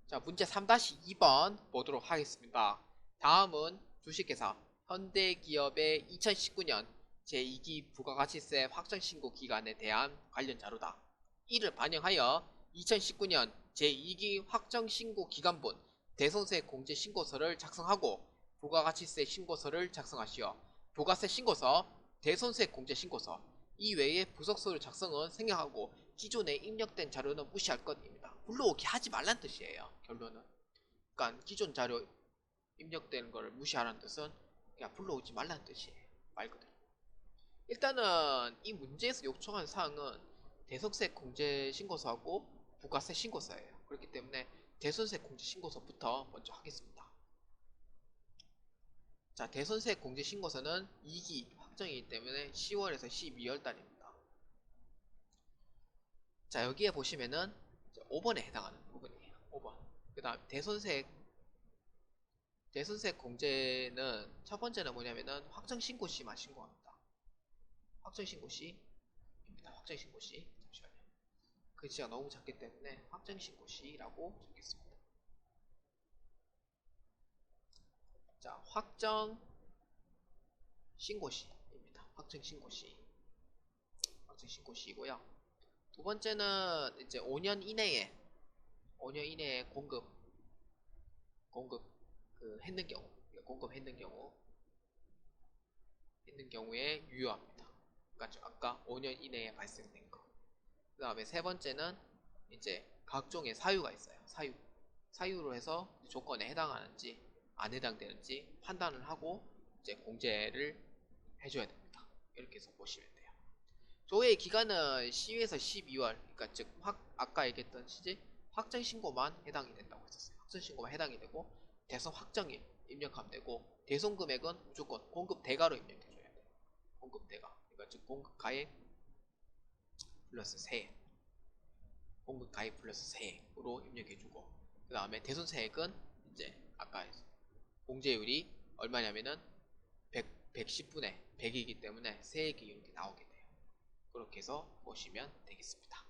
자, 문제 3-2번 보도록 하겠습니다. 다음은 주식회사 현대기업의 2019년 제2기 부가가치세 확정신고 기간에 대한 관련 자료다. 이를 반영하여 2019년 제2기 확정신고 기간분 대손세 공제신고서를 작성하고 부가가치세 신고서를 작성하시어 부가세 신고서, 대손세 공제신고서 이외의 부속서류 작성은 생략하고 기존에 입력된 자료는 무시할 것입니다. 불러오기 하지 말란 뜻이에요. 결론은. 그러니까 기존 자료 입력되는 거를 무시하라는 뜻은 그냥 불러오지 말란 뜻이에요. 말 그대로. 일단은 이 문제에서 요청한 사항은 대손세 공제 신고서하고 부가세 신고서예요. 그렇기 때문에 대손세 공제 신고서부터 먼저 하겠습니다. 자, 대손세 공제 신고서는 2기 확정이기 때문에 10월에서 12월 달입니다. 자, 여기에 보시면은 5번에 해당하는 부분이에요. 5번. 그 다음 대손세 공제는 첫 번째는 뭐냐면은 확정신고시만 신고합니다. 확정신고시입니다. 확정신고시. 잠시만요. 글씨가 너무 작기 때문에 확정신고시라고 적겠습니다. 자, 확정신고시입니다. 확정신고시이고요. 두 번째는 이제 5년 이내에 공급 했는 경우, 했는 경우에 유효합니다. 그러니까 아까 5년 이내에 발생된 거. 그 다음에 세 번째는 이제 각종의 사유가 있어요. 사유로 해서 조건에 해당하는지 안 해당되는지 판단을 하고 이제 공제를 해줘야 됩니다. 이렇게 해서 보시면 돼요. 조회 기간은 10에서 12월, 그러니까 즉 아까 얘기했던 시제 확정신고만 해당이 된다고 했었어요. 확정신고만 해당이 되고 대손 확정일 입력하면 되고 대손 금액은 무조건 공급 대가로 입력해줘야 돼요. 공급 대가, 그러니까 즉 공급 가액 플러스 세액, 공급 가액 플러스 세액으로 입력해주고 그 다음에 대손세액은 이제 아까 공제율이 얼마냐면은 110분의 100이기 때문에 세액이 이렇게 나오게 돼요. 그렇게 해서 보시면 되겠습니다.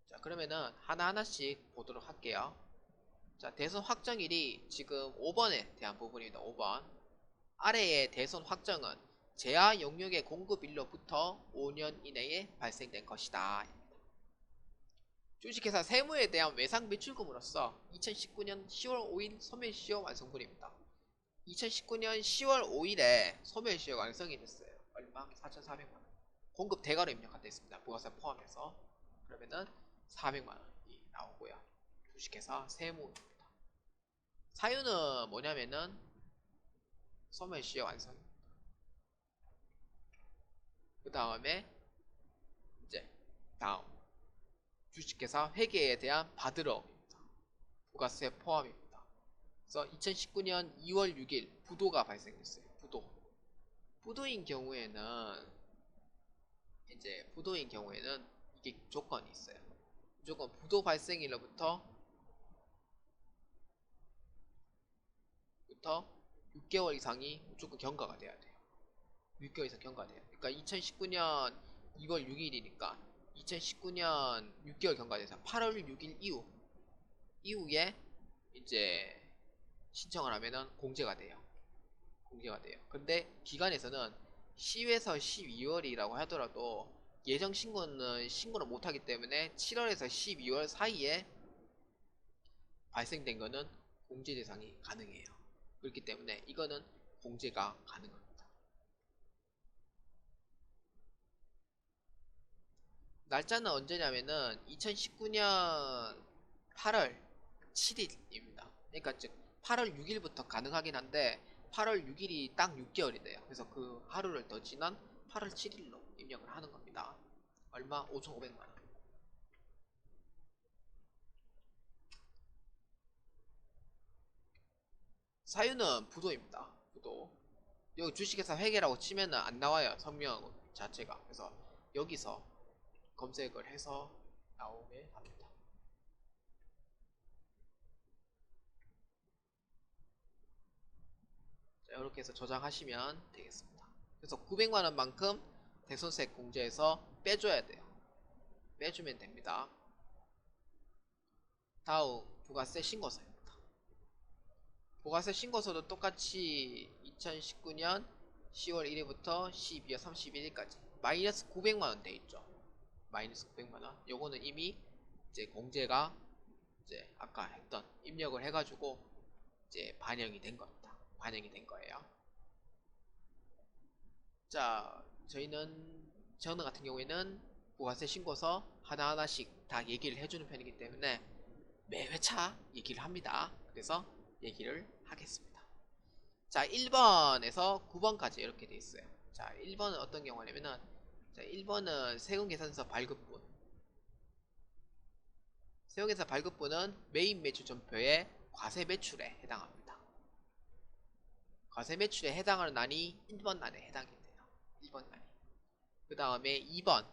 자, 그러면은 하나하나씩 보도록 할게요. 자, 대손 확정일이 지금 5번에 대한 부분입니다. 5번. 아래의 대손 확정은 제하 용역의 공급일로부터 5년 이내에 발생된 것이다. 주식회사 세무에 대한 외상 매출금으로서 2019년 10월 5일 소멸시효 완성분입니다. 2019년 10월 5일에 소멸시효 완성이 됐어요. 얼마? 4,400만원. 공급 대가로 입력한다 했습니다. 부가세 포함해서. 그러면은 400만원이 나오고요. 주식회사 세무입니다. 사유는 뭐냐면은 소멸시효 완성입니다. 그 다음에 이제 다음 주식회사 회계에 대한 받으러입니다. 부가세 포함입니다. 그래서 2019년 2월 6일 부도가 발생했어요. 부도인 경우에는 이게 조건이 있어요. 무조건 부도 발생일로부터 6개월 이상이 무조건 경과가 돼야 돼요. 6개월 이상 경과돼요. 그러니까 2019년 2월 6일이니까 2019년 6개월 경과돼서 8월 6일 이후에 이제 신청을 하면은 공제가 돼요. 근데 기간에서는 10에서 12월이라고 하더라도 예정 신고를 못하기 때문에 7월에서 12월 사이에 발생된 거는 공제 대상이 가능해요. 그렇기 때문에 이거는 공제가 가능합니다. 날짜는 언제냐면은 2019년 8월 7일입니다. 그러니까 즉 8월 6일부터 가능하긴 한데 8월 6일이 딱 6개월이 돼요. 그래서 그 하루를 더 지난 8월 7일로 입력을 하는 겁니다. 얼마? 5,500만원. 사유는 부도입니다. 부도. 여기 주식회사 회계라고 치면은 안 나와요. 성명 자체가. 그래서 여기서 검색을 해서 나오게 합니다. 자, 이렇게 해서 저장하시면 되겠습니다. 그래서 900만원만큼 대손세 공제에서 빼줘야 돼요. 빼주면 됩니다. 다음 부가세 신고서입니다. 부가세 신고서도 똑같이 2019년 10월 1일부터 12월 31일까지 마이너스 900만원 돼 있죠. 마이너스 900만원. 요거는 이미 이제 공제가 이제 아까 했던 입력을 해가지고 이제 반영이 된 겁니다. 반영이 된 거예요. 자, 저는 같은 경우에는 부가세 신고서 하나하나씩 다 얘기를 해주는 편이기 때문에 매 회차 얘기를 합니다. 그래서 얘기를 하겠습니다. 자, 1번에서 9번까지 이렇게 돼 있어요. 자, 1번은 어떤 경우냐면은, 자, 1번은 세금계산서 발급분. 세금계산 발급분은 메인 매출 전표의 과세 매출에 해당합니다. 과세 매출에 해당하는 난이 1번 난에 해당이 돼요. 1번 난이. 그 다음에 2번.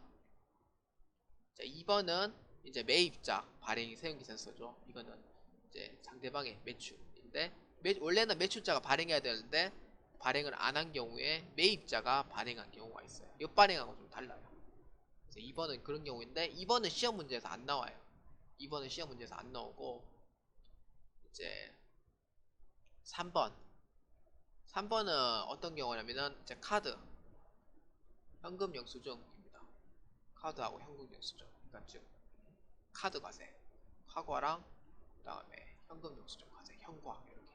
자, 2번은 이제 매입자 발행 세금계산서죠. 이거는 이제 상대방의 매출인데, 원래는 매출자가 발행해야 되는데 발행을 안 한 경우에 매입자가 발행한 경우가 있어요. 역발행하고 좀 달라요. 그래서 2번은 그런 경우인데 2번은 시험 문제에서 안 나와요. 2번은 시험 문제에서 안 나오고, 이제 3번. 3번은 어떤 경우냐면은 이제 카드, 현금 영수증입니다. 카드하고 현금 영수증. 그러니까 즉 카드 과세, 과거랑 그 다음에 현금 영수증 과세, 현과 이렇게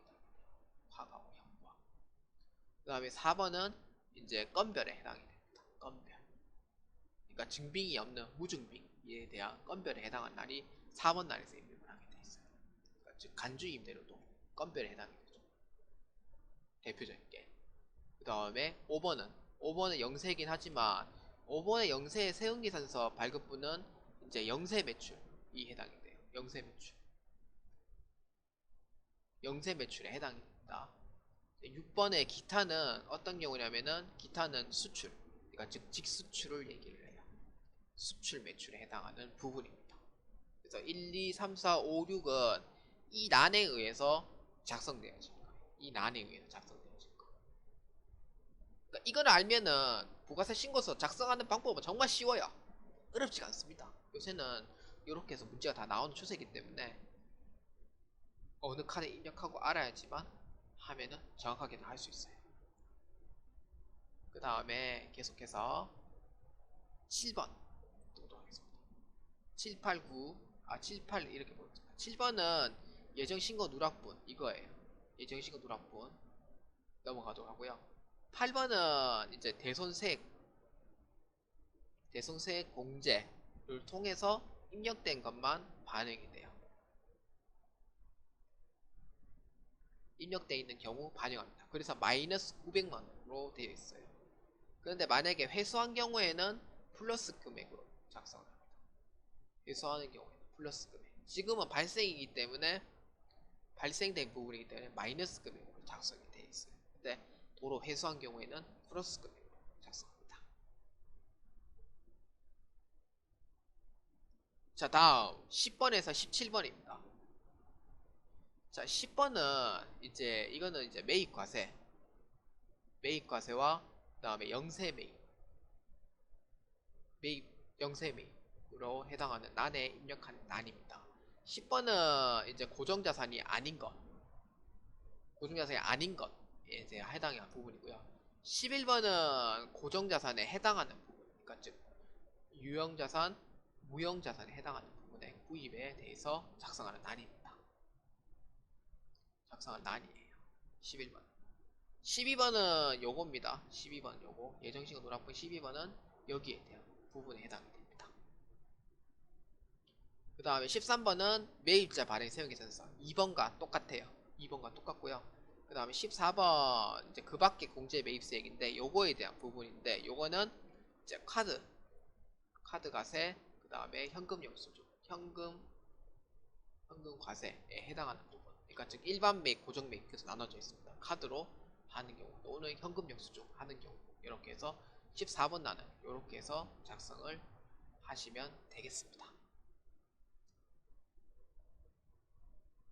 과거하고 현과. 그 다음에 4번은 이제 건별에 해당이 됩니다. 건별. 그러니까 증빙이 없는 무증빙에 대한 건별에 해당한 날이 4번 날에서 입력을 하게 돼 있어요. 그러니까 즉 간주 임대료도 건별에 해당이 되죠. 대표적인 게. 그 다음에 5번은 영세이긴 하지만 5번의 영세 세금계산서 발급분은 이제 영세 매출이 해당이 돼요. 영세 매출. 영세 매출에 해당이 됩니다. 6번의 기타는 어떤 경우냐면은 기타는 수출, 그러니까 즉 직수출을 얘기를 해요. 수출 매출에 해당하는 부분입니다. 그래서 1, 2, 3, 4, 5, 6은 이 난에 의해서 작성되어진 거예요. 이 난에 의해서 작성되어진 거. 그러니까 이걸 알면은 부가세 신고서 작성하는 방법은 정말 쉬워요. 어렵지가 않습니다. 요새는 이렇게 해서 문제가 다 나오는 추세이기 때문에 어느 칸에 입력하고 알아야지만 하면은 정확하게 할 수 있어요. 그 다음에 계속해서 7번 보도록 하겠습니다. 7, 8, 9, 7, 8 이렇게 보겠습니다. 7번은 예정신고 누락분 이거예요. 예정신고 누락분 넘어가도록 하고요. 8번은 이제 대손세액 공제를 통해서 입력된 것만 반영이 돼요. 입력되어 있는 경우 반영합니다. 그래서 마이너스 900만원으로 되어 있어요. 그런데 만약에 회수한 경우에는 플러스 금액으로 작성을 합니다. 회수하는 경우에는 플러스 금액. 지금은 발생이기 때문에 발생된 부분이기 때문에 마이너스 금액으로 작성이 되어 있어요. 근데 도로 회수한 경우에는 플러스 금액으로 작성합니다. 자, 다음 10번에서 17번입니다. 자, 10번은 이제 이거는 이제 매입과세와 그 다음에 영세 매입으로 해당하는 난에 입력한 난입니다. 10번은 이제 고정자산이 아닌 것에 이제 해당하는 부분이고요. 11번은 고정자산에 해당하는 부분, 그러니까 즉 유형자산, 무형자산에 해당하는 부분의 구입에 대해서 작성하는 난입니다. 작성한 난이에요. 11번. 12번은 요겁니다. 12번 요거. 예정신고 노락분 12번은 여기에 대한 부분에 해당이 됩니다. 그 다음에 13번은 매입자 발행 세금계산서. 2번과 똑같아요. 2번과 똑같고요. 그 다음에 14번 이제 그 밖에 공제 매입세액인데 요거에 대한 부분인데 요거는 이제 카드 과세, 그 다음에 현금 영수증, 현금 과세에 해당하는 부분. 그러니까 즉 일반 매입, 고정 매입에서 나눠져 있습니다. 카드로 하는 경우 또는 현금 영수증 하는 경우 이렇게 해서 14번 나는 이렇게 해서 작성을 하시면 되겠습니다.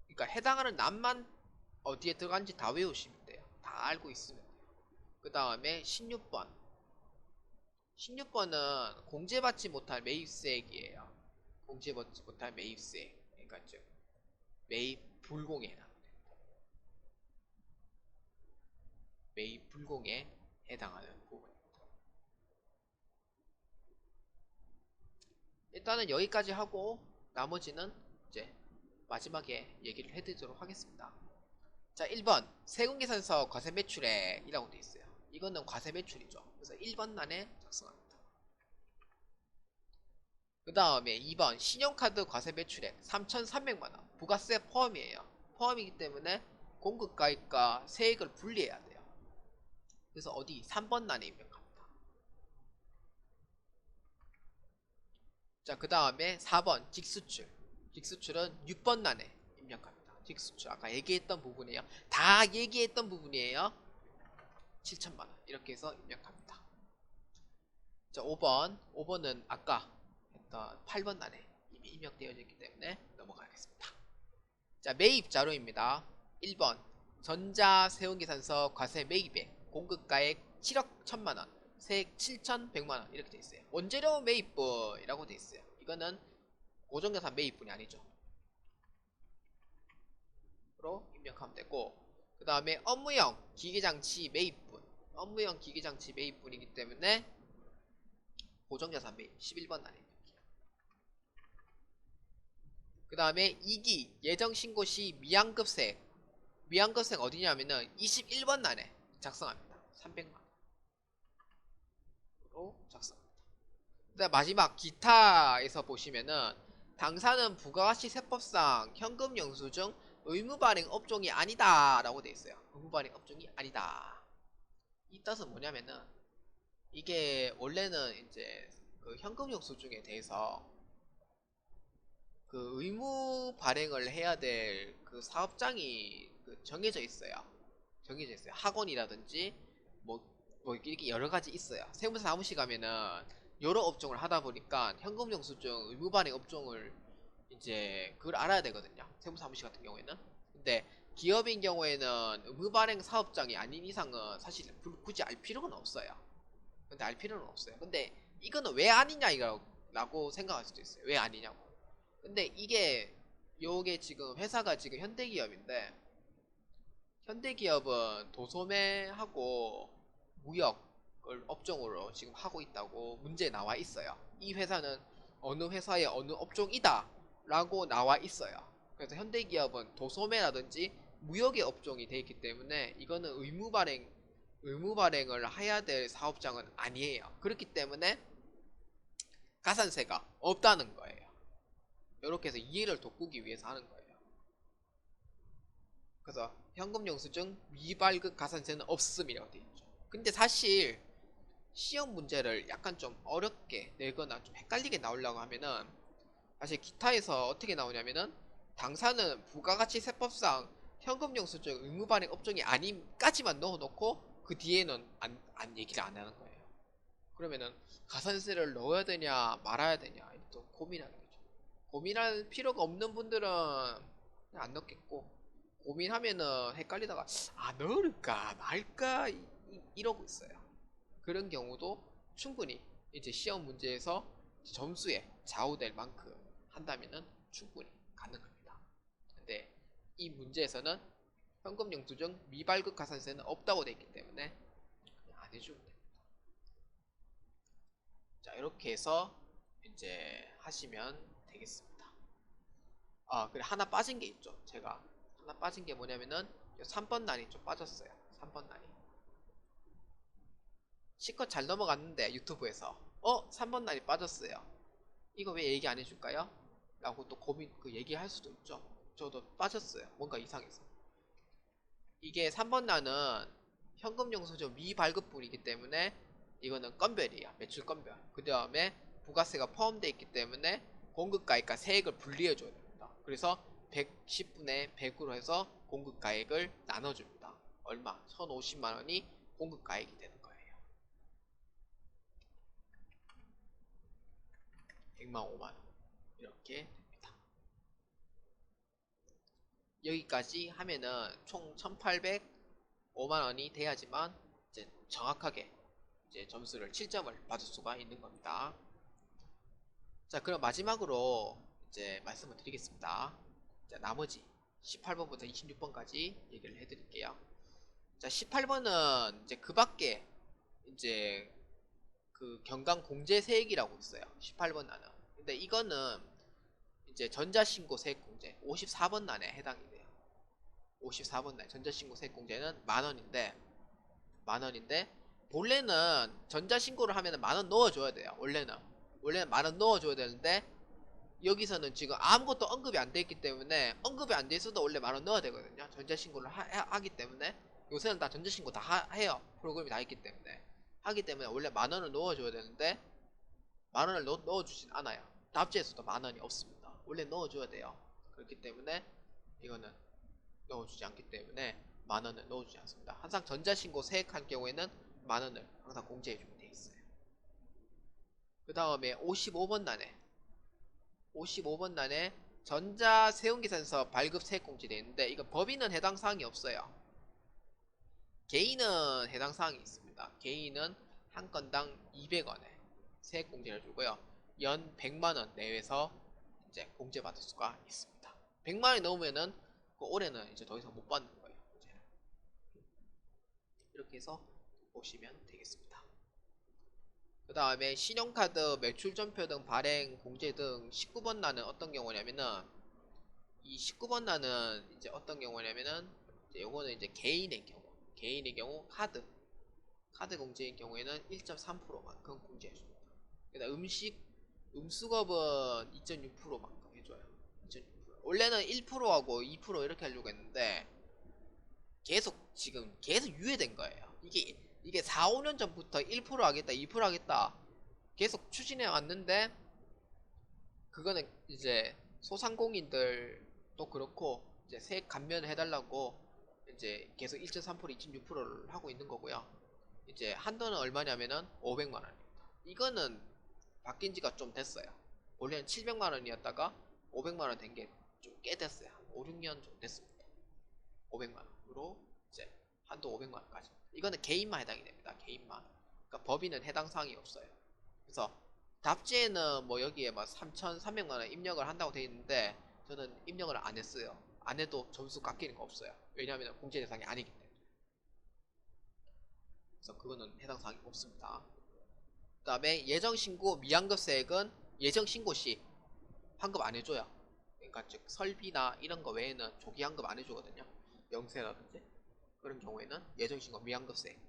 그러니까 해당하는 난만 어디에 들어간지 다 외우시면 돼요. 다 알고 있으면 돼요. 그 다음에 16번 16번은 공제받지 못할 매입세액이에요. 공제받지 못할 매입세액. 그러니까 즉 매입 불공에 해당합니다. 매입 불공에 해당하는 부분입니다. 일단은 여기까지 하고 나머지는 이제 마지막에 얘기를 해드리도록 하겠습니다. 자, 1번 세금계산서 과세매출액이라고 되어 있어요. 이거는 과세매출이죠. 그래서 1번란에 작성합니다. 그 다음에 2번 신용카드 과세매출액 3,300만원 부가세 포함이에요. 포함이기 때문에 공급가액과 세액을 분리해야 돼요. 그래서 어디 3번 란에 입력합니다. 자, 그 다음에 4번 직수출. 직수출은 6번 란에 입력합니다. 직수출 아까 얘기했던 부분이에요. 다 얘기했던 부분이에요. 7천만원 이렇게 해서 입력합니다. 자, 5번은 아까 했던 8번 란에 이미 입력되어져 있기 때문에 넘어가겠습니다. 자, 매입 자료입니다. 1번 전자세운계산서 과세 매입액 공급가액 7억 1천만원 세액 7,100만원 이렇게 돼 있어요. 원재료 매입분이라고 돼 있어요. 이거는 고정자산 매입분이 아니죠. 로 입력하면 되고, 그 다음에 업무용 기계장치 매입분 업무용 기계장치 매입분이기 때문에 고정자산 매입 11번 란에 입력해요. 그 다음에 2기 예정신고시 미환급세액 미환급세액 어디냐면은 21번 란에 작성합니다. 300만원 로 작성합니다. 그 다음 마지막 기타에서 보시면은 당사는 부가가치 세법상 현금 영수증 의무발행 업종이 아니다 라고 되어 있어요. 의무발행 업종이 아니다. 이 뜻은 뭐냐면은 이게 원래는 이제 그 현금 영수증에 대해서 그 의무 발행을 해야 될 그 사업장이 그 정해져 있어요. 정해져 있어요. 학원이라든지 뭐 이렇게 여러 가지 있어요. 세무사 사무실 가면은 여러 업종을 하다 보니까 현금 영수증 의무 발행 업종을 이제 그걸 알아야 되거든요. 세무사 사무실 같은 경우에는. 근데 기업인 경우에는 의무 발행 사업장이 아닌 이상은 사실 굳이 알 필요는 없어요. 근데 알 필요는 없어요. 근데 이거는 왜 아니냐 라고 생각할 수도 있어요. 왜 아니냐고. 근데 요게 지금 회사가 지금 현대기업인데 현대기업은 도소매하고 무역을 업종으로 지금 하고 있다고 문제에 나와 있어요. 이 회사는 어느 회사의 어느 업종이다 라고 나와 있어요. 그래서 현대기업은 도소매라든지 무역의 업종이 되어 있기 때문에 이거는 의무 발행을 해야 될 사업장은 아니에요. 그렇기 때문에 가산세가 없다는 거예요. 이렇게 해서 이해를 돋구기 위해서 하는 거예요. 그래서 현금 영수증 미발급 가산세는 없음이라고 되어 있죠. 근데 사실 시험 문제를 약간 좀 어렵게 내거나 좀 헷갈리게 나오려고 하면은 사실 기타에서 어떻게 나오냐면은 당사는 부가가치 세법상 현금 영수증 의무 발행 업종이 아님까지만 넣어놓고 그 뒤에는 안 얘기를 안 하는 거예요. 그러면은 가산세를 넣어야 되냐 말아야 되냐 또 고민하게 되죠. 고민할 필요가 없는 분들은 그냥 안 넣겠고, 고민하면은 헷갈리다가 넣을까 말까 이러고 있어요. 그런 경우도 충분히 이제 시험 문제에서 점수에 좌우될 만큼 한다면은 충분히 가능합니다. 근데 이 문제에서는 현금 영수증 미발급 가산세는 없다고 되어 있기 때문에 그냥 안 해주면 됩니다. 자, 이렇게 해서 이제 하시면 되겠습니다. 그래, 하나 빠진 게 있죠. 제가 하나 빠진 게 뭐냐면은 3번 난이 좀 빠졌어요. 3번 난이 실컷 잘 넘어갔는데 유튜브에서 3번 난이 빠졌어요. 이거 왜 얘기 안 해줄까요? 라고 또 고민 얘기할 수도 있죠. 저도 빠졌어요. 뭔가 이상해서. 이게 3번 난은 현금 영수증 미발급분이기 때문에 이거는 건별이에요. 매출 건별. 그 다음에 부가세가 포함되어 있기 때문에 공급가액과 세액을 분리해 줘야 됩니다. 그래서 110분의 100으로 해서 공급가액을 나눠줍니다. 얼마? 1050만원이 공급가액이 되는 거예요. 100만 5만원 이렇게 됩니다. 여기까지 하면은 총 1805만원이 돼야지만 이제 정확하게 이제 점수를 7점을 받을 수가 있는 겁니다. 자, 그럼 마지막으로 이제 말씀을 드리겠습니다. 자, 나머지 18번부터 26번까지 얘기를 해드릴게요. 자, 18번은 이제 그 밖에 이제 그 경강 공제 세액이라고 있어요. 18번 난은. 근데 이거는 이제 전자신고 세액 공제 54번 난에 해당이 돼요. 54번 날 전자신고 세액 공제는 만원인데 본래는 전자신고를 하면 만원 넣어줘야 돼요. 원래는 10,000원 넣어줘야 되는데 여기서는 지금 아무것도 언급이 안 돼 있기 때문에 언급이 안 돼 있어도 원래 10,000원 넣어야 되거든요. 전자신고를 하기 때문에 요새는 다 전자신고 다 해요. 프로그램이 다 있기 때문에 하기 때문에 원래 10,000원을 넣어줘야 되는데 10,000원을 넣어주진 않아요. 답지에서도 10,000원이 없습니다. 원래 넣어줘야 돼요. 그렇기 때문에 이거는 넣어주지 않기 때문에 10,000원을 넣어주지 않습니다. 항상 전자신고 세액할 경우에는 10,000원을 항상 공제해주게 돼 있어요. 그 다음에 55번 난에 전자세운기사에서 발급 세액 공제되어 있는데 이거 법인은 해당 사항이 없어요. 개인은 해당 사항이 있습니다. 개인은 한 건당 200원에 세액 공제를 주고요. 연 100만원 내외에서 이제 공제받을 수가 있습니다. 100만원이 넘으면은 그 올해는 이제 더 이상 못 받는 거예요. 이렇게 해서 보시면 되겠습니다. 그 다음에 신용카드 매출전표 등 발행 공제 등 19번 난은 어떤 경우냐면은 이 19번 난은 이제 어떤 경우냐면은 이제 요거는 이제 개인의 경우 카드 공제인 경우에는 1.3%만큼 공제해줍니다. 그다음 음수겁은 2.6%만큼 해줘요. 2.6%. 원래는 1%하고 2% 이렇게 하려고 했는데 계속 유예된 거예요. 이게 4, 5년 전부터 1% 하겠다, 2% 하겠다 계속 추진해 왔는데 그거는 이제 소상공인들도 그렇고 이제 세액 감면을 해달라고 이제 계속 1.3%, 2.6%를 하고 있는 거고요. 이제 한도는 얼마냐면은 500만 원입니다. 이거는 바뀐 지가 좀 됐어요. 원래는 700만 원이었다가 500만 원 된 게 좀 꽤 됐어요. 5, 6년 좀 됐습니다. 500만 원으로 이제 한도 500만 원까지. 이거는 개인만 해당이 됩니다. 개인만. 그러니까 법인은 해당 사항이 없어요. 그래서 답지에는 뭐 여기에 막 3,300만 원 입력을 한다고 돼 있는데 저는 입력을 안 했어요. 안 해도 점수 깎이는 거 없어요. 왜냐하면 공제 대상이 아니기 때문에. 그래서 그거는 해당 사항이 없습니다. 그 다음에 예정신고 미환급세액은 예정신고 시 환급 안 해줘요. 그러니까 즉 설비나 이런 거 외에는 조기 환급 안 해주거든요. 명세라든지 그런 경우에는 예정신고 미환급세액.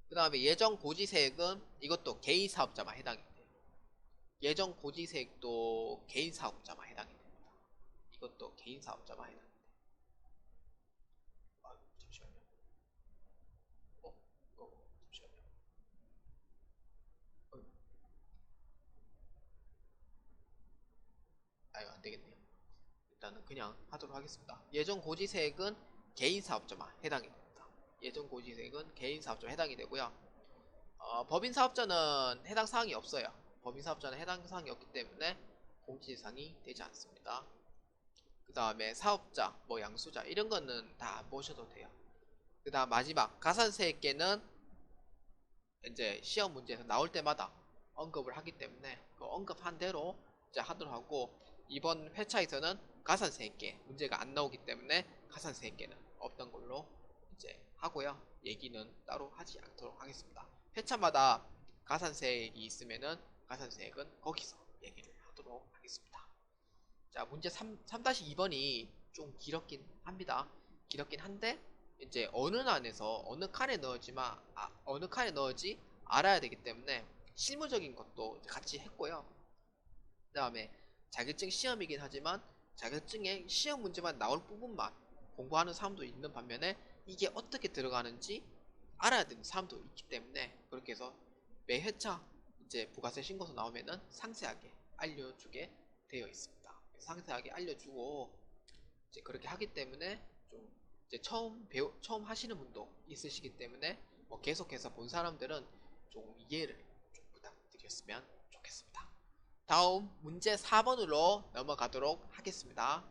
그 다음에 예정고지세액은 이것도 개인사업자만 해당이 돼요. 예정고지세액도 개인사업자만 해당이 됩니다. 이것도 개인사업자만 해당이 돼요. 잠시만요. 잠시만요. 아유, 안되겠네요. 일단은 그냥 하도록 하겠습니다. 예정고지세액은 개인사업자만 해당이 됩니다. 예정고지세액은 개인사업자만 해당이 되고요. 법인사업자는 해당 사항이 없어요. 법인사업자는 해당 사항이 없기 때문에 공지 대상이 되지 않습니다. 그 다음에 사업자, 뭐 양수자 이런 거는 다 안 보셔도 돼요. 그 다음 마지막 가산세액계는 이제 시험 문제에서 나올 때마다 언급을 하기 때문에 그 언급한 대로 이제 하도록 하고 이번 회차에서는 가산세액계 문제가 안 나오기 때문에 가산세액계는 없던 걸로 이제 하고요. 얘기는 따로 하지 않도록 하겠습니다. 회차마다 가산세액이 있으면은 가산세액은 거기서 얘기를 하도록 하겠습니다. 자, 문제 3-2번이 좀 길었긴 합니다. 길었긴 한데 이제 어느 난에서 어느 칸에 어느 칸에 넣을지 알아야 되기 때문에 실무적인 것도 같이 했고요. 그 다음에 자격증 시험이긴 하지만 자격증에 시험 문제만 나올 부분만 공부하는 사람도 있는 반면에 이게 어떻게 들어가는지 알아야 되는 사람도 있기 때문에 그렇게 해서 매 회차 이제 부가세 신고서 나오면은 상세하게 알려주게 되어 있습니다. 상세하게 알려주고 이제 그렇게 하기 때문에 좀 이제 처음 하시는 분도 있으시기 때문에 뭐 계속해서 본 사람들은 좀 이해를 좀 부탁드렸으면 좋겠습니다. 다음 문제 4번으로 넘어가도록 하겠습니다.